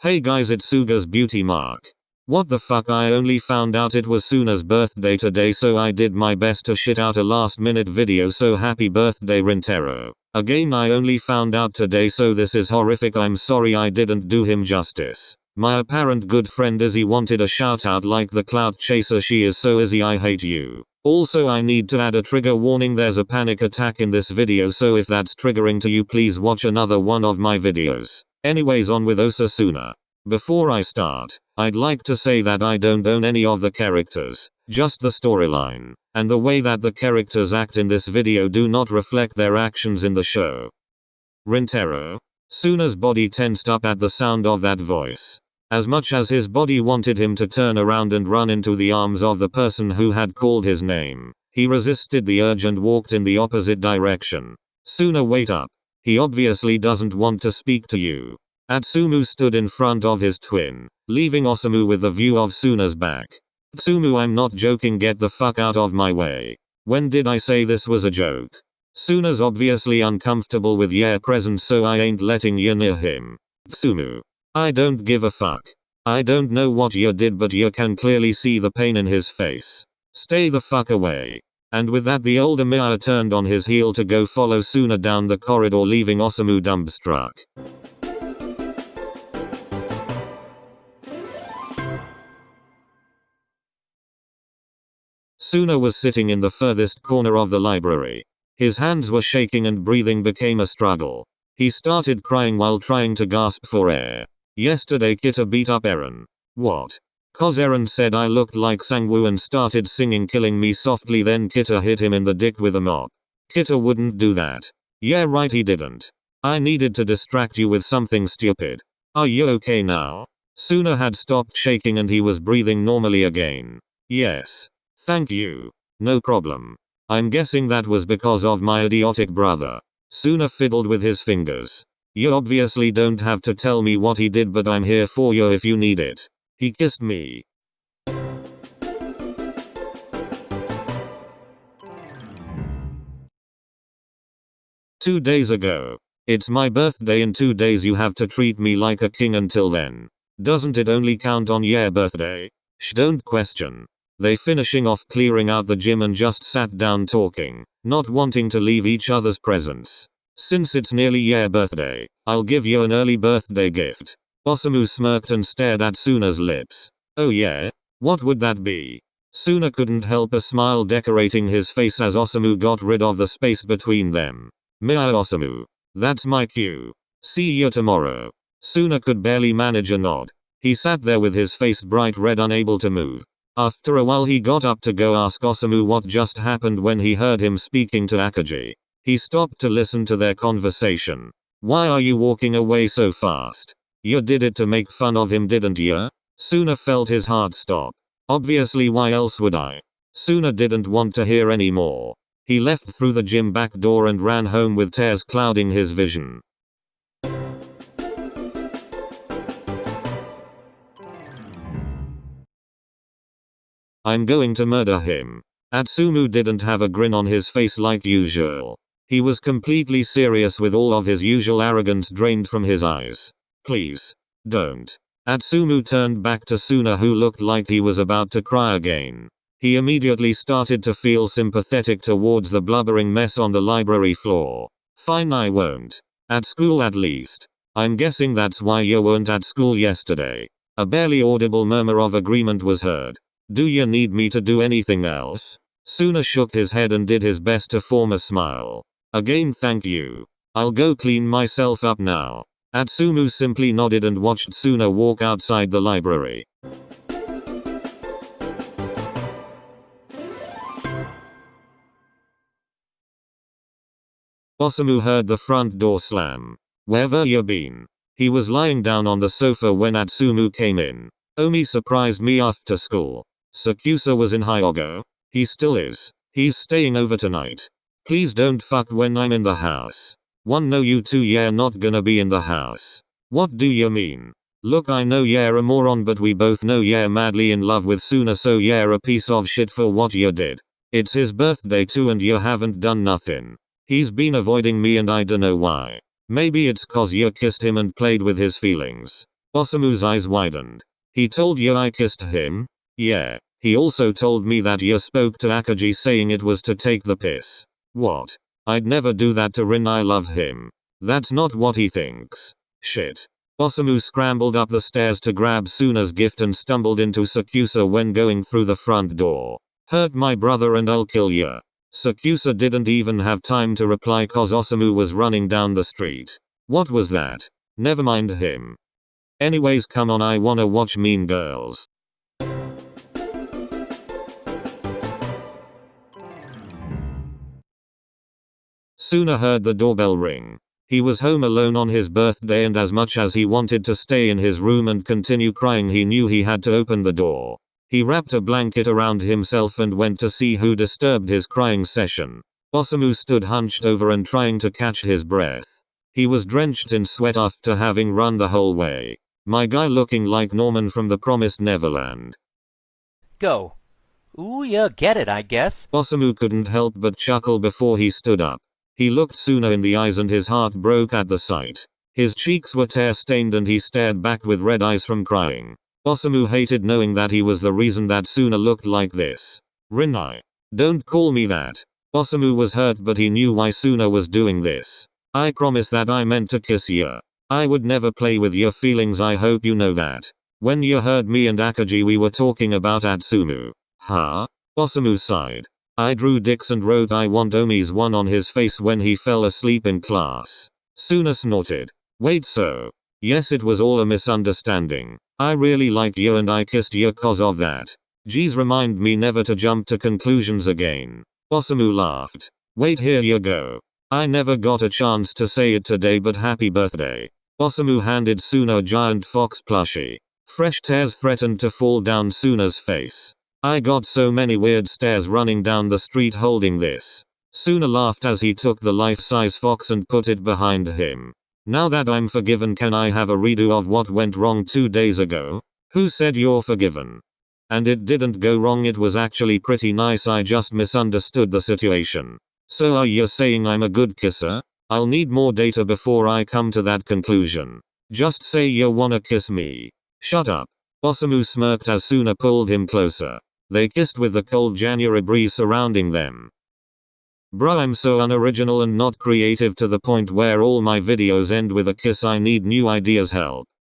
Hey guys, it's Suga's beauty mark. What the fuck, I only found out it was Suna's birthday today, so I did my best to shit out a last minute video, so happy birthday Rintaro. Again, I only found out today, so this is horrific. I'm sorry I didn't do him justice. My apparent good friend Izzy wanted a shout out like the clout chaser she is, so Izzy, I hate you. Also, I need to add a trigger warning, there's a panic attack in this video, so if that's triggering to you, please watch another one of my videos. Anyways, on with OsaSuna. Before I start, I'd like to say that I don't own any of the characters, just the storyline, and the way that the characters act in this video do not reflect their actions in the show. Rintaro. Suna's body tensed up at the sound of that voice. As much as his body wanted him to turn around and run into the arms of the person who had called his name, he resisted the urge and walked in the opposite direction. Suna, wait up. He obviously doesn't want to speak to you. Atsumu stood in front of his twin, leaving Osamu with the view of Suna's back. Atsumu, I'm not joking, get the fuck out of my way. When did I say this was a joke? Suna's obviously uncomfortable with your presence, so I ain't letting you near him. Atsumu. I don't give a fuck. I don't know what you did, but you can clearly see the pain in his face. Stay the fuck away. And with that, the older Mia turned on his heel to go follow Suna down the corridor, leaving Osamu dumbstruck. Suna was sitting in the furthest corner of the library. His hands were shaking and breathing became a struggle. He started crying while trying to gasp for air. Yesterday Kita beat up Eren. What? Cause Eren said I looked like Sangwoo and started singing Killing Me Softly, then Kita hit him in the dick with a mop. Kita wouldn't do that. Yeah right, he didn't. I needed to distract you with something stupid. Are you okay now? Suna had stopped shaking and he was breathing normally again. Yes. Thank you. No problem. I'm guessing that was because of my idiotic brother. Suna fiddled with his fingers. You obviously don't have to tell me what he did, but I'm here for you if you need it. He kissed me. Two days ago. It's my birthday in 2 days, you have to treat me like a king until then. Doesn't it only count on your birthday? Shh, don't question. They finishing off clearing out the gym and just sat down talking, not wanting to leave each other's presence. Since it's nearly your birthday, I'll give you an early birthday gift. Osamu smirked and stared at Suna's lips. Oh yeah? What would that be? Suna couldn't help a smile decorating his face as Osamu got rid of the space between them. Meow Osamu. That's my cue. See you tomorrow. Suna could barely manage a nod. He sat there with his face bright red, unable to move. After a while he got up to go ask Osamu what just happened when he heard him speaking to Akaji. He stopped to listen to their conversation. Why are you walking away so fast? You did it to make fun of him, didn't you? Suna felt his heart stop. Obviously, why else would I? Suna didn't want to hear any more. He left through the gym back door and ran home with tears clouding his vision. I'm going to murder him. Atsumu didn't have a grin on his face like usual. He was completely serious with all of his usual arrogance drained from his eyes. Please. Don't. Atsumu turned back to Suna, who looked like he was about to cry again. He immediately started to feel sympathetic towards the blubbering mess on the library floor. Fine, I won't. At school at least. I'm guessing that's why you weren't at school yesterday. A barely audible murmur of agreement was heard. Do you need me to do anything else? Suna shook his head and did his best to form a smile. Again, thank you. I'll go clean myself up now. Atsumu simply nodded and watched Suna walk outside the library. Osamu heard the front door slam. Where've you been? He was lying down on the sofa when Atsumu came in. Omi surprised me after school. Sakusa was in Hyogo. He still is. He's staying over tonight. Please don't fuck when I'm in the house. One, no, you two, yeah, not gonna be in the house. What do you mean? Look, I know you're a moron, but we both know you're madly in love with Suna, so you're a piece of shit for what you did. It's his birthday too and you haven't done nothing. He's been avoiding me and I dunno why. Maybe it's cause you kissed him and played with his feelings. Osamu's eyes widened. He told you I kissed him? Yeah. He also told me that you spoke to Akaji saying it was to take the piss. What? I'd never do that to Rin, I love him. That's not what he thinks. Shit. Osamu scrambled up the stairs to grab Suna's gift and stumbled into Sakusa when going through the front door. Hurt my brother and I'll kill ya. Sakusa didn't even have time to reply cause Osamu was running down the street. What was that? Never mind him. Anyways, come on, I wanna watch Mean Girls. Suna heard the doorbell ring. He was home alone on his birthday, and as much as he wanted to stay in his room and continue crying, he knew he had to open the door. He wrapped a blanket around himself and went to see who disturbed his crying session. Osamu stood hunched over and trying to catch his breath. He was drenched in sweat after having run the whole way. My guy looking like Norman from the Promised Neverland. Go. Ooh, yeah, get it, I guess. Osamu couldn't help but chuckle before he stood up. He looked Suna in the eyes and his heart broke at the sight. His cheeks were tear-stained and he stared back with red eyes from crying. Osamu hated knowing that he was the reason that Suna looked like this. Rinai. Don't call me that. Osamu was hurt, but he knew why Suna was doing this. I promise that I meant to kiss ya. I would never play with your feelings, I hope you know that. When you heard me and Akaji we were talking about Atsumu. Huh? Osamu sighed. I drew dicks and wrote I want Omi's one on his face when he fell asleep in class. Suna snorted. Wait, so? Yes, it was all a misunderstanding. I really like you and I kissed you cause of that. Geez, remind me never to jump to conclusions again. Osamu laughed. Wait, here you go. I never got a chance to say it today, but happy birthday. Osamu handed Suna a giant fox plushie. Fresh tears threatened to fall down Suna's face. I got so many weird stares running down the street holding this. Suna laughed as he took the life-size fox and put it behind him. Now that I'm forgiven, can I have a redo of what went wrong 2 days ago? Who said you're forgiven? And it didn't go wrong, it was actually pretty nice, I just misunderstood the situation. So are you saying I'm a good kisser? I'll need more data before I come to that conclusion. Just say you wanna kiss me. Shut up. Osamu smirked as Suna pulled him closer. They kissed with the cold January breeze surrounding them. Bruh, I'm so unoriginal and not creative to the point where all my videos end with a kiss. I need new ideas, help.